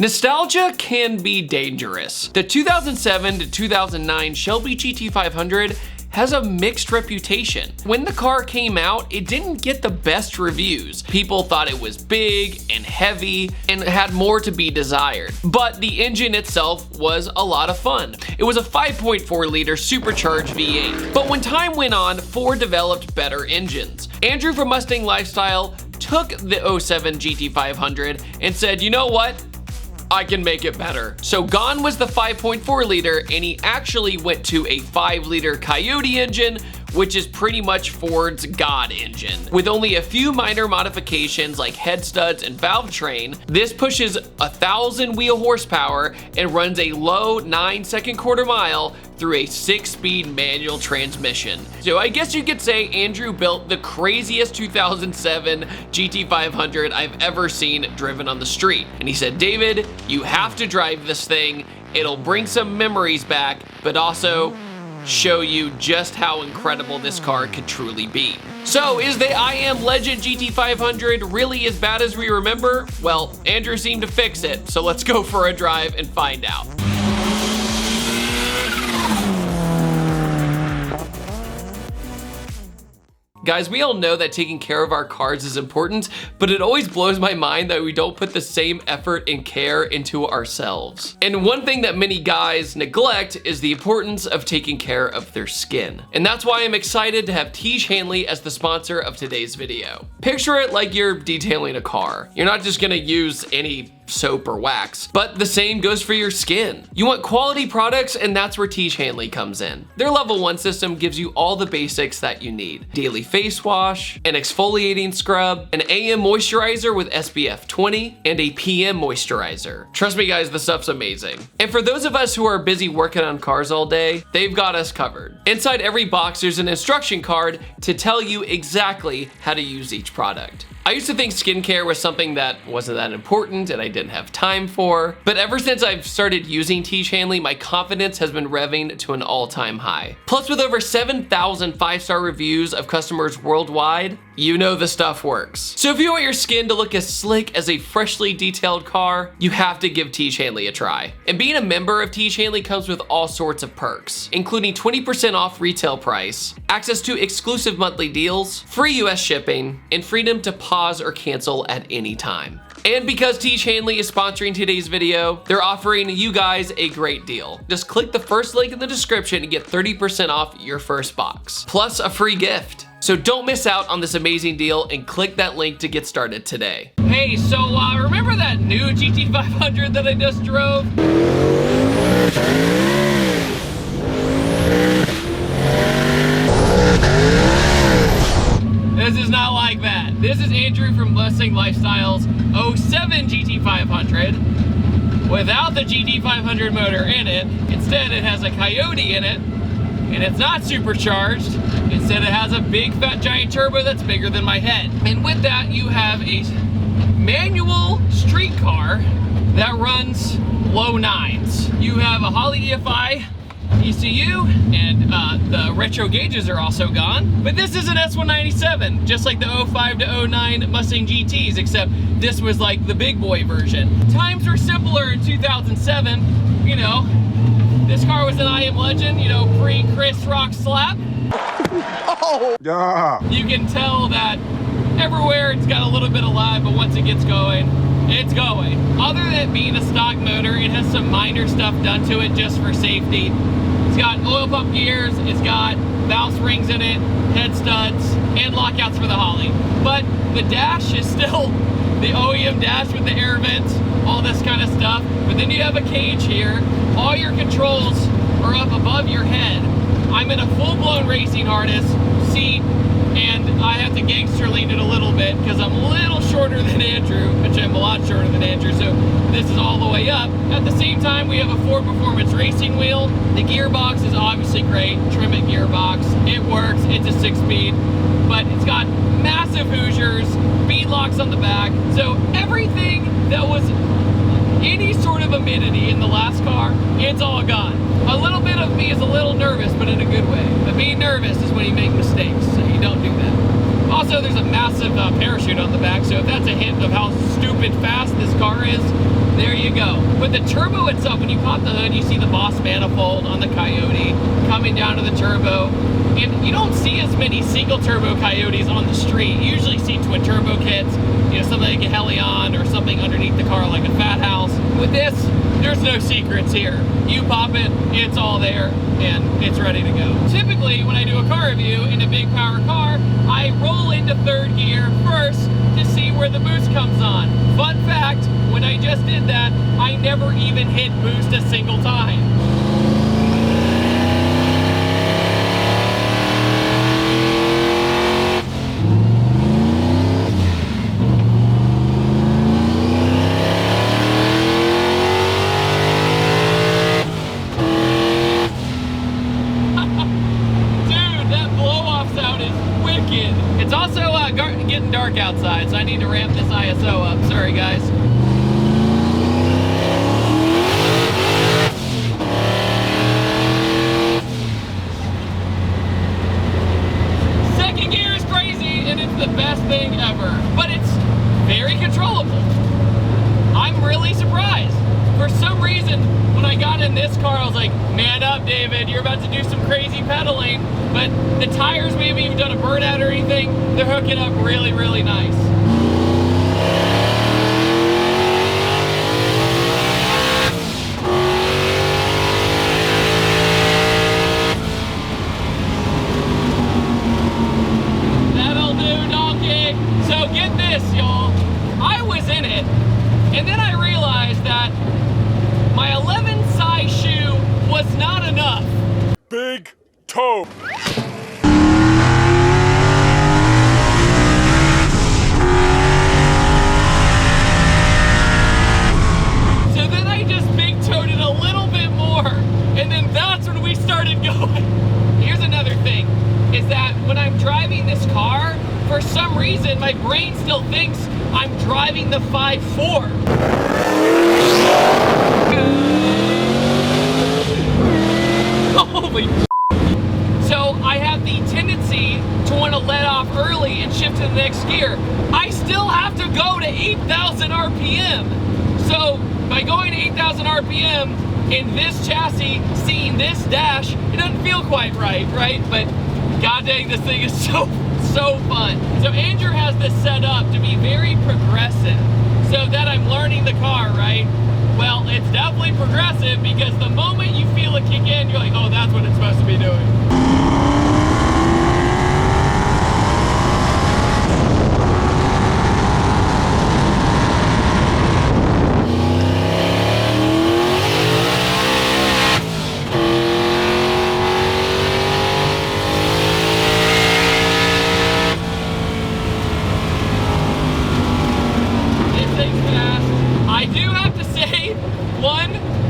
Nostalgia can be dangerous. The 2007 to 2009 Shelby GT500 has a mixed reputation. When the car came out, it didn't get the best reviews. People thought it was big and heavy and had more to be desired. But the engine itself was a lot of fun. It was a 5.4 liter supercharged V8. But when time went on, Ford developed better engines. Andrew from Mustang Lifestyle took the 07 GT500 and said, you know what? I can make it better. So gone was the 5.4 liter, and he actually went to a 5 liter Coyote engine, which is pretty much Ford's God engine. With only a few minor modifications like head studs and valve train, this pushes 1,000 wheel horsepower and runs a low 9-second quarter mile through a 6-speed manual transmission. So I guess you could say Andrew built the craziest 2007 GT500 I've ever seen driven on the street. And he said, David, you have to drive this thing. It'll bring some memories back, but also show you just how incredible this car could truly be. So is the I Am Legend GT500 really as bad as we remember? Well, Andrew seemed to fix it, so let's go for a drive and find out. Guys, we all know that taking care of our cars is important, but it always blows my mind that we don't put the same effort and care into ourselves. And one thing that many guys neglect is the importance of taking care of their skin. And that's why I'm excited to have Tiege Hanley as the sponsor of today's video. Picture it like you're detailing a car. You're not just gonna use any soap or wax, but the same goes for your skin. You want quality products, and that's where Tiege Hanley comes in. Their level 1 system gives you all the basics that you need. Daily face wash, an exfoliating scrub, an AM moisturizer with SPF 20, and a PM moisturizer. Trust me guys, the stuff's amazing. And for those of us who are busy working on cars all day, they've got us covered. Inside every box, there's an instruction card to tell you exactly how to use each product. I used to think skincare was something that wasn't that important and I didn't have time for, but ever since I've started using Tiege Hanley, my confidence has been revving to an all-time high. Plus, with over 7,000 5-star reviews of customers worldwide, you know the stuff works. So if you want your skin to look as slick as a freshly detailed car, you have to give Tiege Hanley a try. And being a member of Tiege Hanley comes with all sorts of perks, including 20% off retail price, access to exclusive monthly deals, free US shipping, and freedom to pause or cancel at any time. And because Tiege Hanley is sponsoring today's video, they're offering you guys a great deal. Just click the first link in the description and get 30% off your first box, plus a free gift. So don't miss out on this amazing deal and click that link to get started today. Hey, so remember that new GT500 that I just drove? This is not like that. This is Andrew from Mustang Lifestyle's 07 GT500 without the GT500 motor in it. Instead, it has a Coyote in it, and it's not supercharged. Instead, it has a big fat giant turbo that's bigger than my head. And with that, you have a manual street car that runs low 9s. You have a Holley EFI ECU, and the retro gauges are also gone. But this is an S197, just like the 05 to 09 Mustang GTs, except this was like the big boy version. Times were simpler in 2007. You know, this car was an I Am Legend, you know, pre-Chris Rock slap. Oh, yeah. You can tell that everywhere it's got a little bit of live, but once it gets going, it's going. Other than it being a stock motor, it has some minor stuff done to it just for safety. It's got oil pump gears, it's got valve springs in it, head studs, and lockouts for the Holley. But the dash is still the OEM dash with the air vents, all this kind of stuff. But then you have a cage here. All your controls are up above your head. I'm in a full-blown racing harness seat, and I have to gangster lean it a little bit because I'm a little shorter than Andrew, which I'm a lot shorter than Andrew, so this is all the way up. At the same time, we have a Ford Performance racing wheel. The gearbox is obviously great, trim it gearbox. It works, it's a 6-speed, but it's got massive Hoosiers, bead locks on the back, so everything that was any sort of amenity in the last car, it's all gone. A little bit of me is a little nervous, but in a good way. But being nervous is when you make mistakes, so you don't do that. Also, there's a massive parachute on the back, so if that's a hint of how stupid fast this car is, there you go. But the turbo itself, when you pop the hood, you see the Boss manifold on the Coyote coming down to the turbo. And you don't see as many single turbo Coyotes on the street. You usually see twin turbo kits, you know, something like a Helion or something underneath the car like a Fat House. With this, there's no secrets here. You pop it, it's all there, and it's ready to go. Typically, when I do a car review in a big power car, I roll into third gear first to see where the boost comes on. Fun fact, when I just did that, I never even hit boost a single time. It's also getting dark outside, so I need to ramp this ISO up. Sorry, guys. Second gear is crazy, and it's the best thing ever. But it's very controllable. I'm really surprised. For some reason, when I got in this car, I was like, man up, David, you're about to do some crazy pedaling. But the tires, we haven't even done a burnout or anything. They're hooking up really, really nice. That'll do, donkey. So get this, y'all. I was in it, and then I realized that my 11 size shoe was not enough. Big toe. So then I just big toed it a little bit more, and then that's when we started going. Here's another thing, is that when I'm driving this car, for some reason my brain still thinks I'm driving the 5.4. Holy So I have the tendency to want to let off early and shift to the next gear. I still have to go to 8,000 RPM. So by going to 8,000 RPM in this chassis, seeing this dash, it doesn't feel quite right? But god dang, this thing is so fun. So Andrew has this set up to be very progressive, so that I'm learning the car, right? Well, it's definitely progressive, because the moment you feel it kick in, you're like, oh, that's what it's supposed to be doing.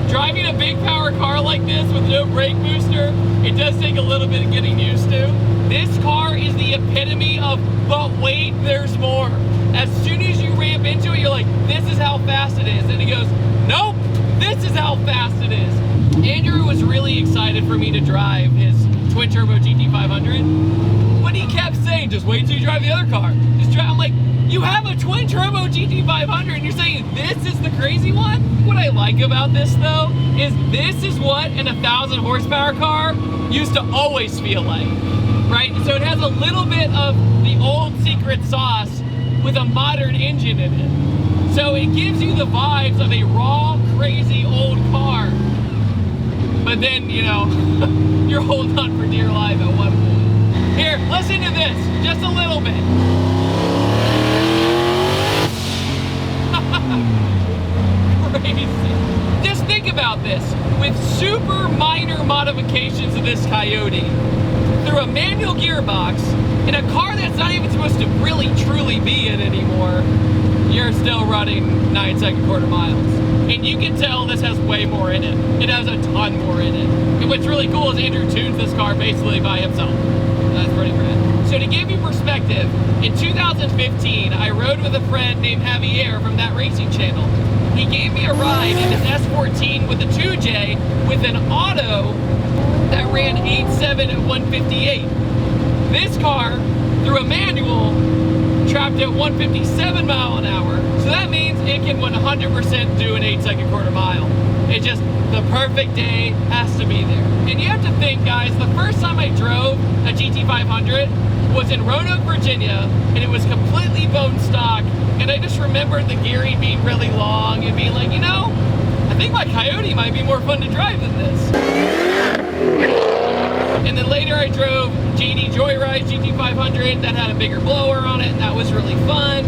Driving a big power car like this with no brake booster, it does take a little bit of getting used to. This car is the epitome of, but wait, there's more. As soon as you ramp into it, you're like, this is how fast it is. And he goes, nope, this is how fast it is. Andrew was really excited for me to drive his twin turbo GT500, but he kept saying, just wait till you drive the other car. Just drive. I'm like, you have a twin turbo GT500 and you're saying this is the crazy one? What I like about this though, is this is what an 1,000 horsepower car used to always feel like, right? So it has a little bit of the old secret sauce with a modern engine in it. So it gives you the vibes of a raw, crazy old car. But then, you know, you're holding on for dear life at one point. Here, listen to this, just a little bit. Crazy. Just think about this. With super minor modifications of this Coyote, through a manual gearbox, in a car that's not even supposed to really truly be in anymore, you're still running 9-second quarter miles. And you can tell this has way more in it. It has a ton more in it. And what's really cool is Andrew tunes this car basically by himself. That's pretty rad. So to give you perspective, in 2015, I rode with a friend named Javier from That Racing Channel. He gave me a ride in his S14 with a 2J with an auto that ran 8.7 at 158. This car through a manual trapped at 157 mile an hour. So that means it can 100% do an 8-second quarter mile. It just, the perfect day has to be there. And you have to think, guys, the first time I drove a GT500 was in Roanoke, Virginia, and it was completely bone stock. And I just remembered the gearing being really long and being like, you know, I think my Coyote might be more fun to drive than this. And then later I drove GD Joyride GT500 that had a bigger blower on it, and that was really fun.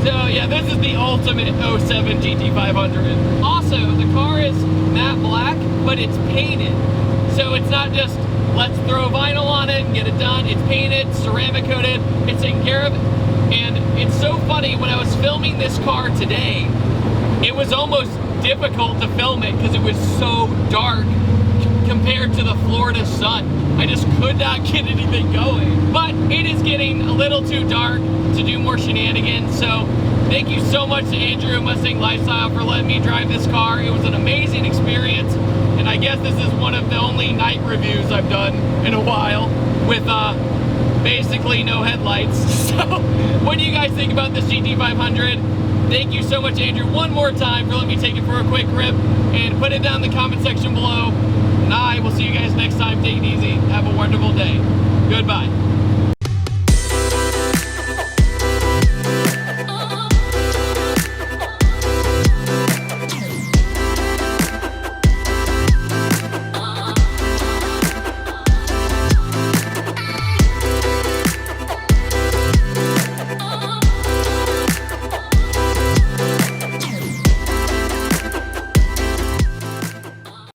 So yeah, this is the ultimate 07 GT500. Also, the car is matte black, but it's painted. So it's not just, let's throw vinyl on it and get it done. It's painted, ceramic coated, it's taken care of. And it's so funny, when I was filming this car today, it was almost difficult to film it because it was so dark compared to the Florida sun. I just could not get anything going. But it is getting a little too dark to do more shenanigans. So thank you so much to Andrew Mustang Lifestyle for letting me drive this car. It was an amazing experience. And I guess this is one of the only night reviews I've done in a while with basically no headlights. So what do you guys think about this GT500? Thank you so much, Andrew, one more time for letting me take it for a quick rip, and put it down in the comment section below. And I will see you guys next time. Take it easy. Have a wonderful day. Goodbye.